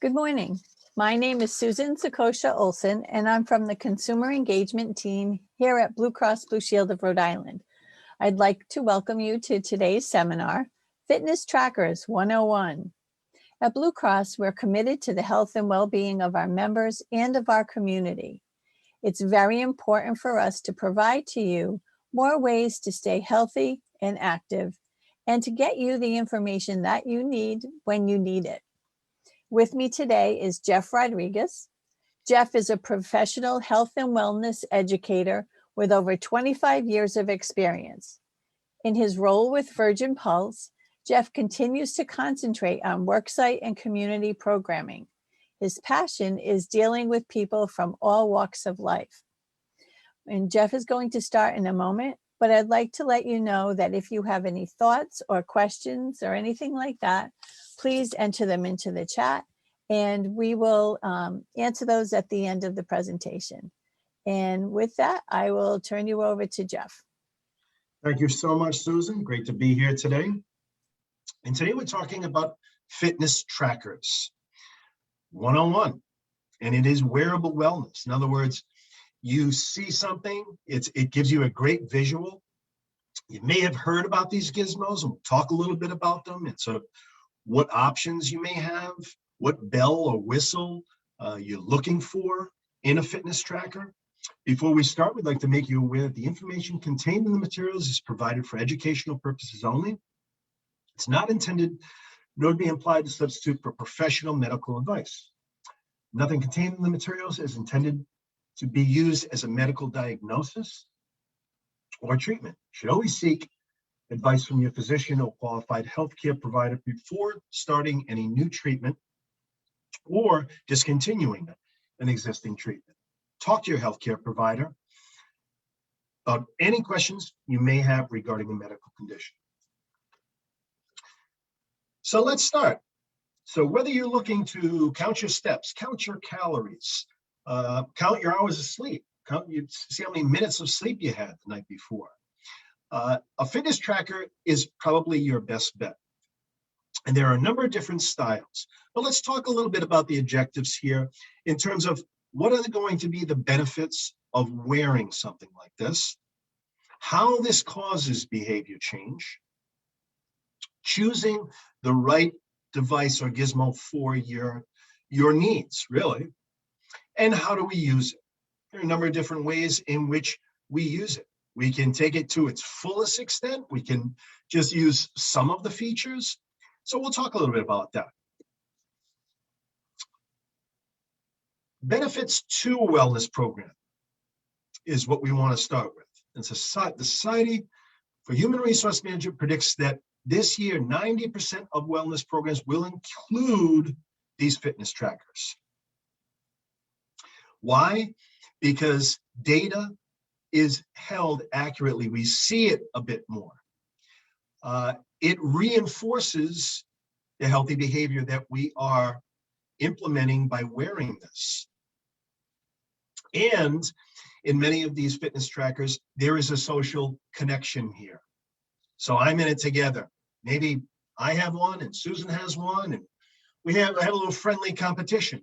Good morning. My name is Susan Sakosha Olson, and I'm from the Consumer Engagement Team here at Blue Cross Blue Shield of Rhode Island. I'd like to welcome you to today's seminar, Fitness Trackers 101. At Blue Cross, we're committed to the health and well-being of our members and of our community. It's very important for us to provide to you more ways to stay healthy and active, and to get you the information that you need when you need it. With me today is Jeff Rodriguez. Jeff is a professional health and wellness educator with over 25 years of experience. In his role with Virgin Pulse, Jeff continues to concentrate on worksite and community programming. His passion is dealing with people from all walks of life. And Jeff is going to start in a moment, but I'd like to let you know that if you have any thoughts or questions or anything like that, please enter them into the chat and we will answer those at the end of the presentation. And with that, I will turn you over to Jeff. Thank you so much, Susan. Great to be here today. And today we're talking about fitness trackers 101, and it is wearable wellness. In other words, you see something, it gives you a great visual. You may have heard about these gizmos, and we'll talk a little bit about them and sort of what options you may have, what bell or whistle you're looking for in a fitness tracker. Before we start, we'd like to make you aware that the information contained in the materials is provided for educational purposes only. It's not intended nor to be implied to substitute for professional medical advice. Nothing contained in the materials is intended to be used as a medical diagnosis or treatment. You should always seek advice from your physician or qualified healthcare provider before starting any new treatment or discontinuing an existing treatment. Talk to your healthcare provider about any questions you may have regarding a medical condition. So let's start. So whether you're looking to count your steps, count your calories, count your hours of sleep, see how many minutes of sleep you had the night before, a fitness tracker is probably your best bet. And there are a number of different styles. But let's talk a little bit about the objectives here in terms of what are going to be the benefits of wearing something like this, how this causes behavior change, choosing the right device or gizmo for your needs, really, and how do we use it? There are a number of different ways in which we use it. We can take it to its fullest extent. We can just use some of the features. So we'll talk a little bit about that. Benefits to a wellness program is what we want to start with. And the Society for Human Resource Management predicts that this year, 90% of wellness programs will include these fitness trackers. Why? Because data is held accurately. We see it a bit more. It reinforces the healthy behavior that we are implementing by wearing this. And in many of these fitness trackers, there is a social connection here. So I'm in it together. Maybe I have one and Susan has one, and we have a little friendly competition.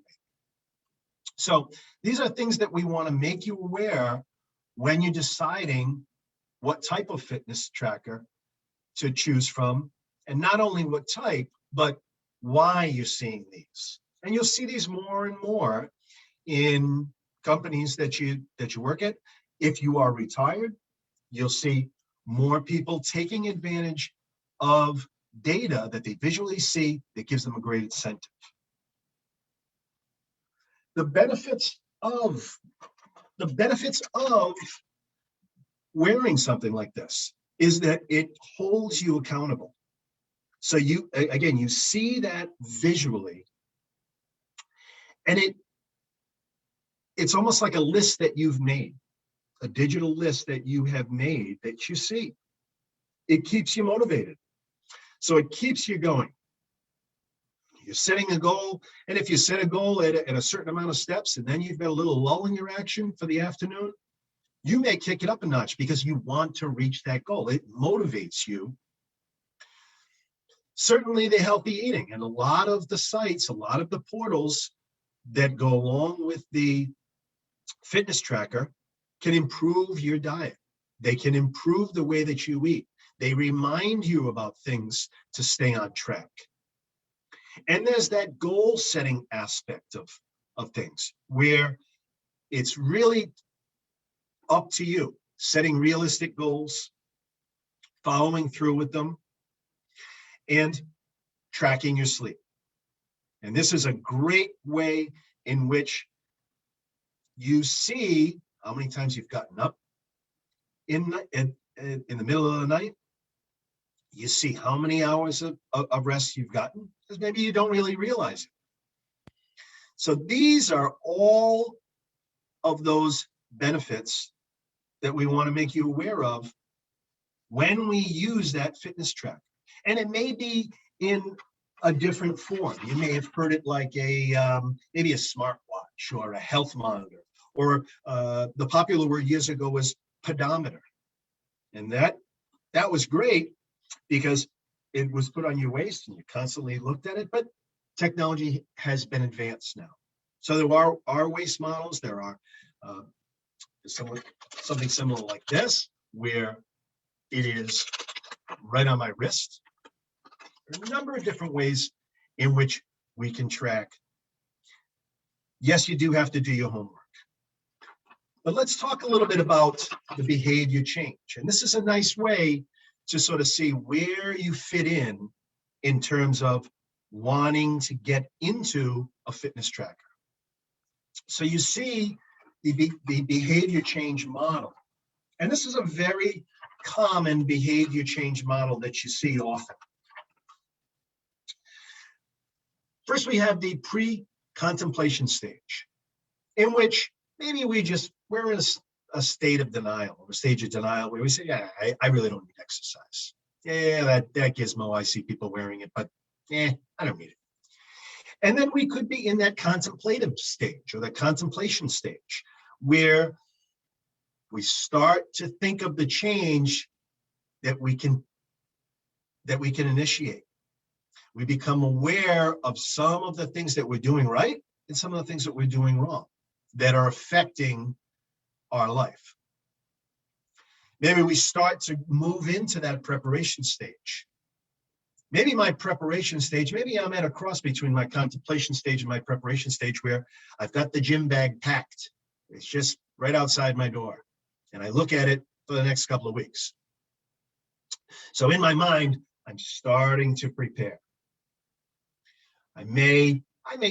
So these are things that we want to make you aware when you're deciding what type of fitness tracker to choose from, and not only what type, but why you're seeing these. And you'll see these more and more in companies that you work at. If you are retired, you'll see more people taking advantage of data that they visually see that gives them a great incentive. The benefits of wearing something like this is that it holds you accountable. So you see that visually, and it's almost like a list that you've made, a digital list that you have made that you see. It keeps you motivated. So it keeps you going. You're setting a goal, and if you set a goal at a certain amount of steps, and then you've got a little lull in your action for the afternoon, you may kick it up a notch because you want to reach that goal. It motivates you. Certainly the healthy eating, and a lot of the sites, a lot of the portals that go along with the fitness tracker can improve your diet. They can improve the way that you eat. They remind you about things to stay on track. And there's that goal setting aspect of things where it's really up to you, setting realistic goals, following through with them, and tracking your sleep. And this is a great way in which you see how many times you've gotten up in the middle of the night. You see how many hours of rest you've gotten, because maybe you don't really realize it. So these are all of those benefits that we want to make you aware of when we use that fitness tracker. And it may be in a different form. You may have heard it like maybe a smartwatch or a health monitor, or the popular word years ago was pedometer. And that was great because it was put on your waist and you constantly looked at it, but technology has been advanced now. So there are waist models. There are something similar like this, where it is right on my wrist. There are a number of different ways in which we can track. Yes, you do have to do your homework. But let's talk a little bit about the behavior change. And this is a nice way to sort of see where you fit in terms of wanting to get into a fitness tracker. So you see the behavior change model. And this is a very common behavior change model that you see often. First, we have the pre-contemplation stage, in which maybe we're in a state of denial, or a stage of denial where we say, yeah, I really don't need exercise. Yeah, that gizmo, I see people wearing it, but I don't need it. And then we could be in that contemplative stage, or the contemplation stage, where we start to think of the change that we can initiate. We become aware of some of the things that we're doing right and some of the things that we're doing wrong that are affecting our life. Maybe we start to move into that preparation stage. Maybe my preparation stage, maybe I'm at a cross between my contemplation stage and my preparation stage, where I've got the gym bag packed. It's just right outside my door. And I look at it for the next couple of weeks. So in my mind, I'm starting to prepare. I may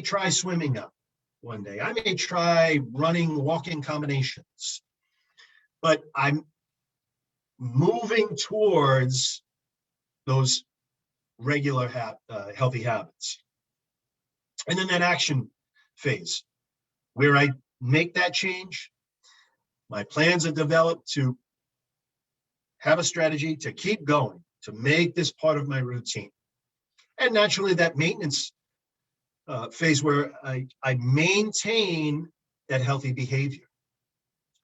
try swimming up one day. I may try running, walking combinations. But I'm moving towards those regular healthy habits. And then that action phase, where I make that change. My plans are developed to have a strategy to keep going, to make this part of my routine. And naturally, that maintenance phase, where I maintain that healthy behavior.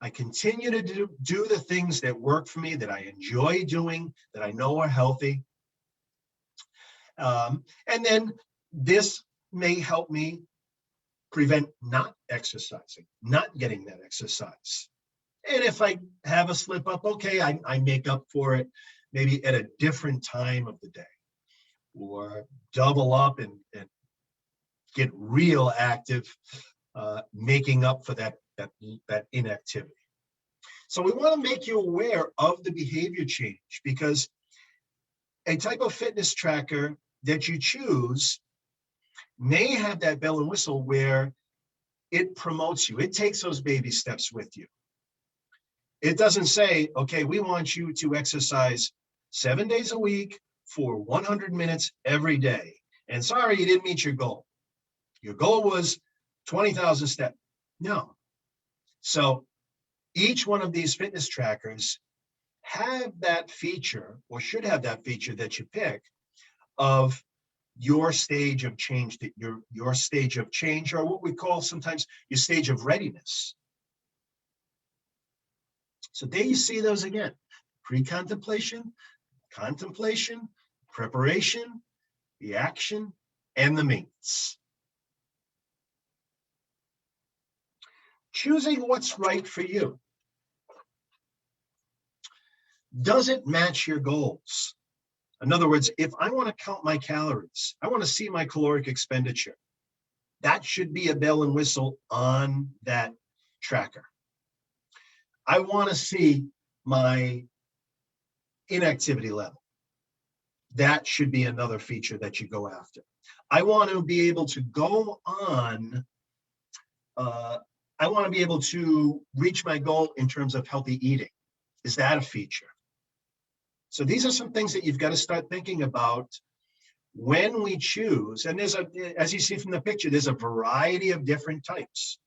I continue to do the things that work for me, that I enjoy doing, that I know are healthy. And then this may help me prevent not exercising, not getting that exercise. And if I have a slip up, okay, I make up for it maybe at a different time of the day, or double up and get real active, making up for that inactivity. So we want to make you aware of the behavior change, because a type of fitness tracker that you choose may have that bell and whistle where it promotes you. It takes those baby steps with you. It doesn't say, okay, we want you to exercise 7 days a week for 100 minutes every day. And sorry, you didn't meet your goal. Your goal was 20,000 steps. No. So each one of these fitness trackers have that feature, or should have that feature that you pick, of your stage of change, that your stage of change, or what we call sometimes your stage of readiness. So there you see those again: pre-contemplation, contemplation, preparation, the action, and the maintenance. Choosing what's right for you. Does it match your goals? In other words, if I want to count my calories, I want to see my caloric expenditure, that should be a bell and whistle on that tracker. I want to see my inactivity level. That should be another feature that you go after. I want to be able to go on, I want to be able to reach my goal in terms of healthy eating. Is that a feature? So these are some things that you've got to start thinking about when we choose. And there's as you see from the picture, there's a variety of different types.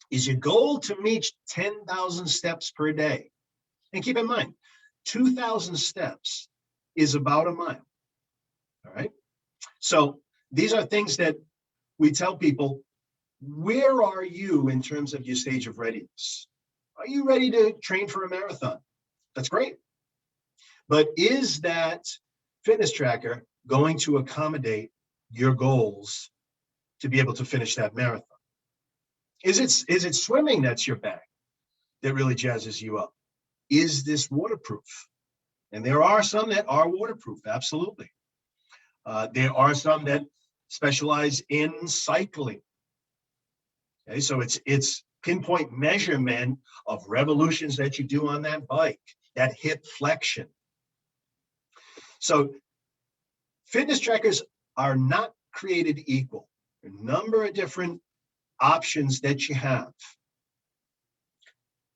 Is your goal to reach 10,000 steps per day? And keep in mind, 2,000 steps is about a mile. All right. So these are things that we tell people, where are you in terms of your stage of readiness? Are you ready to train for a marathon? That's great. But is that fitness tracker going to accommodate your goals to be able to finish that marathon? Is it swimming that's your bag that really jazzes you up? Is this waterproof? And there are some that are waterproof, absolutely. There are some that specialize in cycling. Okay, so it's pinpoint measurement of revolutions that you do on that bike, that hip flexion. So fitness trackers are not created equal. There are a number of different options that you have,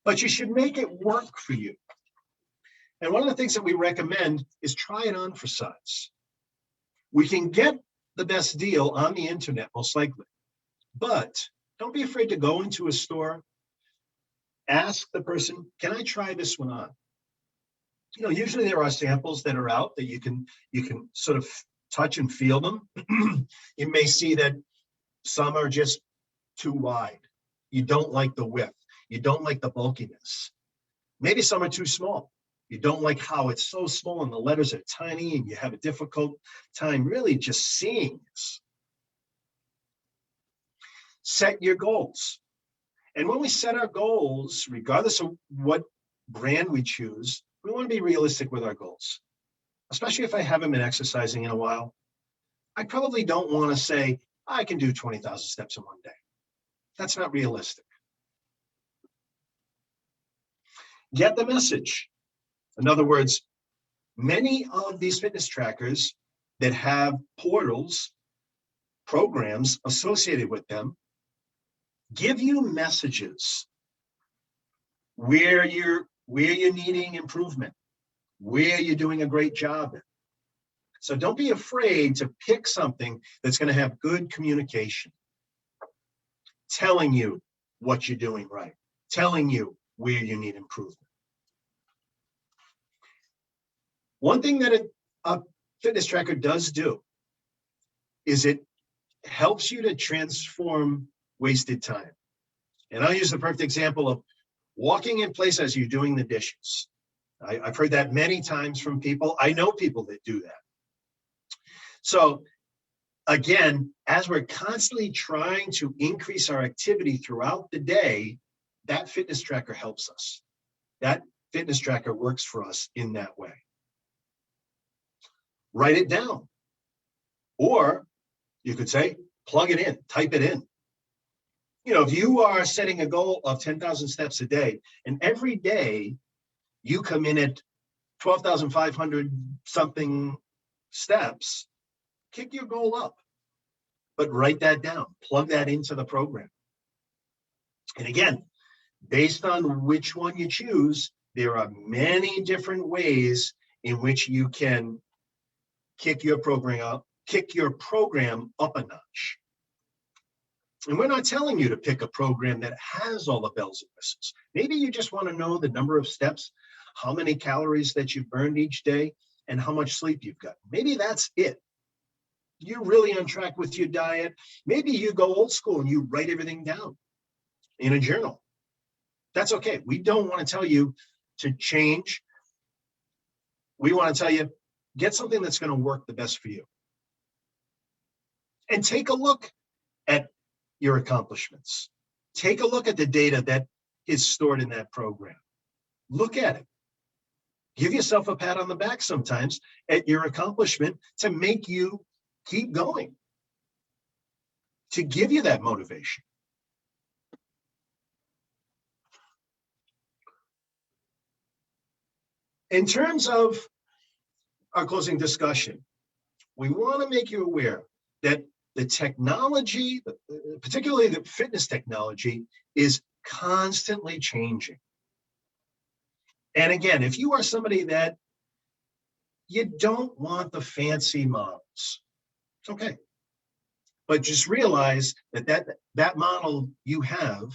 but you should make it work for you. And one of the things that we recommend is try it on for size. We can get the best deal on the internet, most likely, but don't be afraid to go into a store, ask the person, can I try this one on? You know, usually there are samples that are out that you can sort of touch and feel them. You may see that some are just too wide. You don't like the width. You don't like the bulkiness. Maybe some are too small. You don't like how it's so small and the letters are tiny and you have a difficult time really just seeing this. Set your goals. And when we set our goals, regardless of what brand we choose, we want to be realistic with our goals. Especially if I haven't been exercising in a while. I probably don't want to say, I can do 20,000 steps in one day. That's not realistic. Get the message. In other words, many of these fitness trackers that have portals, programs associated with them, give you messages where you're needing improvement, where you're doing a great job in. So don't be afraid to pick something that's going to have good communication, telling you what you're doing right, telling you where you need improvement. One thing that a fitness tracker does do is it helps you to transform wasted time. And I'll use the perfect example of walking in place as you're doing the dishes. I've heard that many times from people. I know people that do that. So again, as we're constantly trying to increase our activity throughout the day, that fitness tracker helps us. That fitness tracker works for us in that way. Write it down. Or you could say, plug it in, type it in. You know, if you are setting a goal of 10,000 steps a day, and every day you come in at 12,500 something steps, kick your goal up. But write that down, plug that into the program. And again, based on which one you choose, there are many different ways in which you can kick your program up a notch. And we're not telling you to pick a program that has all the bells and whistles. Maybe you just want to know the number of steps, how many calories that you've burned each day, and how much sleep you've got. Maybe that's it. You're really on track with your diet. Maybe you go old school and you write everything down in a journal. That's okay. We don't want to tell you to change. We want to tell you, Get something that's going to work the best for you. And take a look at your accomplishments. Take a look at the data that is stored in that program. Look at it. Give yourself a pat on the back sometimes at your accomplishment to make you keep going, to give you that motivation. In terms of our closing discussion, we want to make you aware that the technology, particularly the fitness technology, is constantly changing. And again, if you are somebody that you don't want the fancy models, it's okay. But just realize that model you have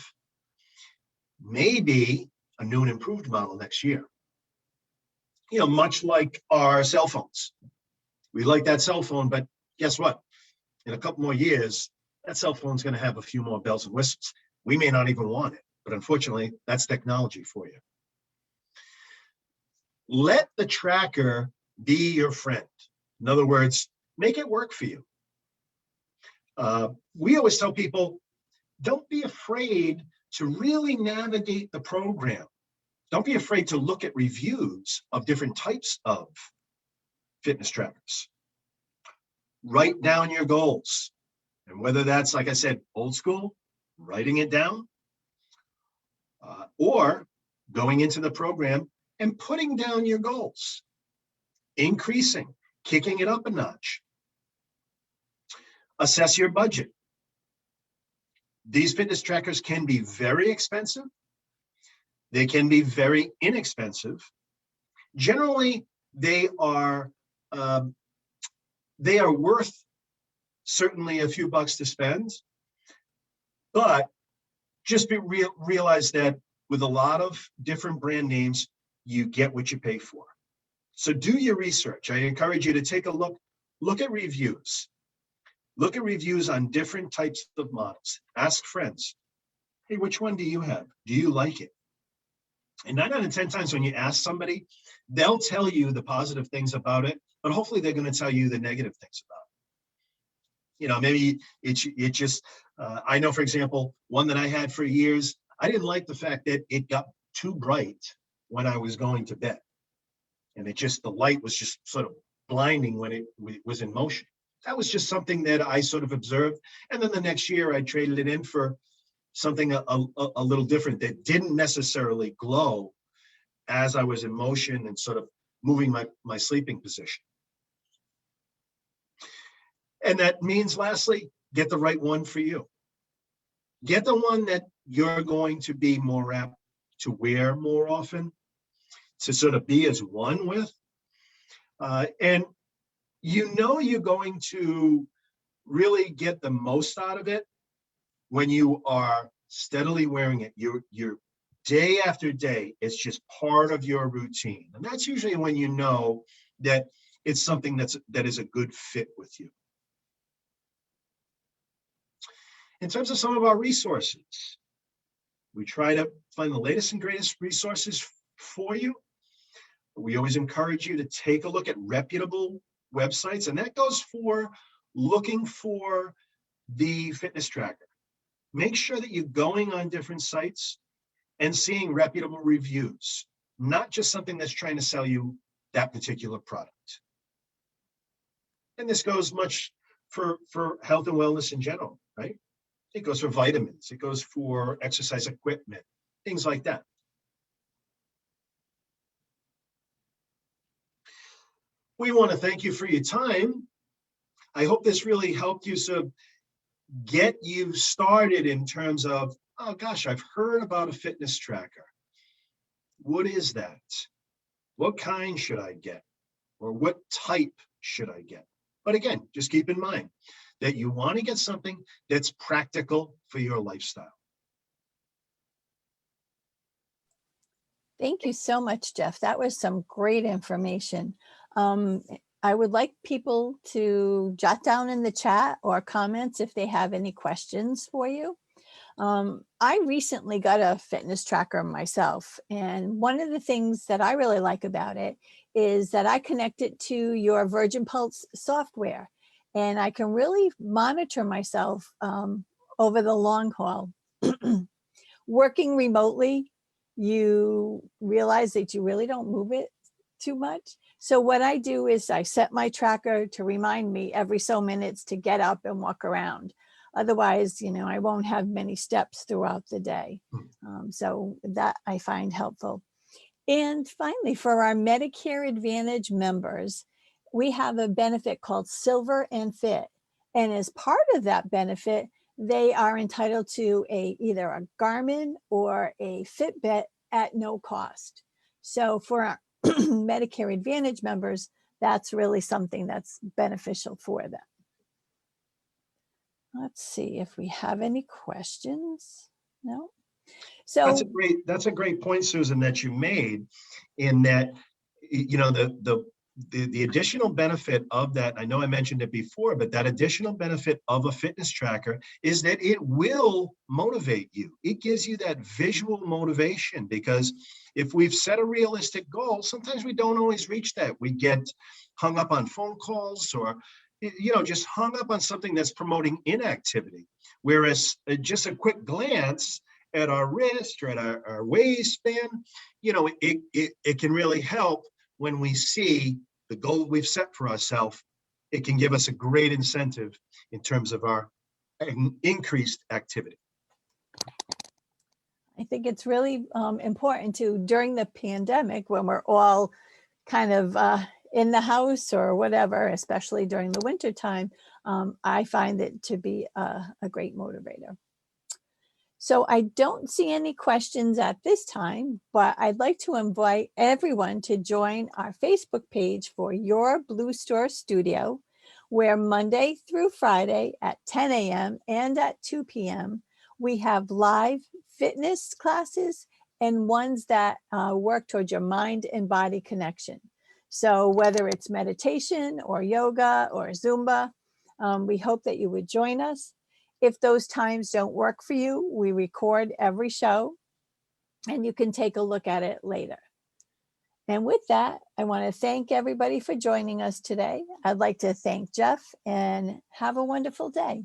may be a new and improved model next year. You know, much like our cell phones. We like that cell phone, but guess what? In a couple more years, that cell phone's going to have a few more bells and whistles. We may not even want it, but unfortunately, that's technology for you. Let the tracker be your friend. In other words, make it work for you. We always tell people, don't be afraid to really navigate the program. Don't be afraid to look at reviews of different types of fitness trackers. Write down your goals. And whether that's, like I said, old school, writing it down, or going into the program and putting down your goals, increasing, kicking it up a notch. Assess your budget. These fitness trackers can be very expensive. They can be very inexpensive. Generally, they are worth certainly a few bucks to spend, but just realize that with a lot of different brand names, you get what you pay for. So do your research. I encourage you to take a look at reviews. Look at reviews on different types of models. Ask friends, hey, which one do you have? Do you like it? And 9 out of 10 times when you ask somebody, they'll tell you the positive things about it, but hopefully they're going to tell you the negative things about it. You know, maybe it just, I know, for example, one that I had for years, I didn't like the fact that it got too bright when I was going to bed. And the light was just sort of blinding when it was in motion. That was just something that I sort of observed. And then the next year I traded it in for something a little different that didn't necessarily glow as I was in motion and sort of moving my sleeping position. And that means, lastly, get the right one for you. Get the one that you're going to be more apt to wear more often, to sort of be as one with. And you know you're going to really get the most out of it when you are steadily wearing it. You're day after day, it's just part of your routine. And that's usually when you know that it's something that is a good fit with you. In terms of some of our resources, we try to find the latest and greatest resources for you. We always encourage you to take a look at reputable websites, and that goes for looking for the fitness tracker. Make sure that you're going on different sites and seeing reputable reviews, not just something that's trying to sell you that particular product. And this goes much for health and wellness in general, right? It goes for vitamins, it goes for exercise equipment, things like that. We want to thank you for your time. I hope this really helped you to get you started in terms of, oh gosh, I've heard about a fitness tracker. What is that? What kind should I get? Or what type should I get? But again, just keep in mind that you want to get something that's practical for your lifestyle. Thank you so much, Jeff. That was some great information. I would like people to jot down in the chat or comments if they have any questions for you. I recently got a fitness tracker myself, and one of the things that I really like about it is that I connect it to your Virgin Pulse software, and I can really monitor myself over the long haul. Working remotely, you realize that you really don't move it too much. So what I do is I set my tracker to remind me every so minutes to get up and walk around. Otherwise, I won't have many steps throughout the day. Hmm. So that I find helpful. And finally, for our Medicare Advantage members, we have a benefit called Silver and Fit. And as part of that benefit, they are entitled to either a Garmin or a Fitbit at no cost. So for our Medicare Advantage members, that's really something that's beneficial for them. Let's see if we have any questions. No? That's So that's a great point, Susan, that you made, in that, the additional benefit of that, I know I mentioned it before, but that additional benefit of a fitness tracker is that it will motivate you. It gives you that visual motivation, because if we've set a realistic goal, sometimes we don't always reach that. We get hung up on phone calls, or just hung up on something that's promoting inactivity. Whereas just a quick glance at our wrist or at our waistband, it can really help when we see the goal we've set for ourselves. It can give us a great incentive in terms of our increased activity. I think it's really important to, during the pandemic, when we're all kind of in the house or whatever, especially during the winter time, I find it to be a great motivator. So I don't see any questions at this time, but I'd like to invite everyone to join our Facebook page for Your Blue Store Studio, where Monday through Friday at 10 a.m. and at 2 p.m. we have live fitness classes and ones that work towards your mind and body connection. So whether it's meditation or yoga or Zumba, we hope that you would join us. If those times don't work for you, we record every show and you can take a look at it later. And with that, I want to thank everybody for joining us today. I'd like to thank Jeff, and have a wonderful day.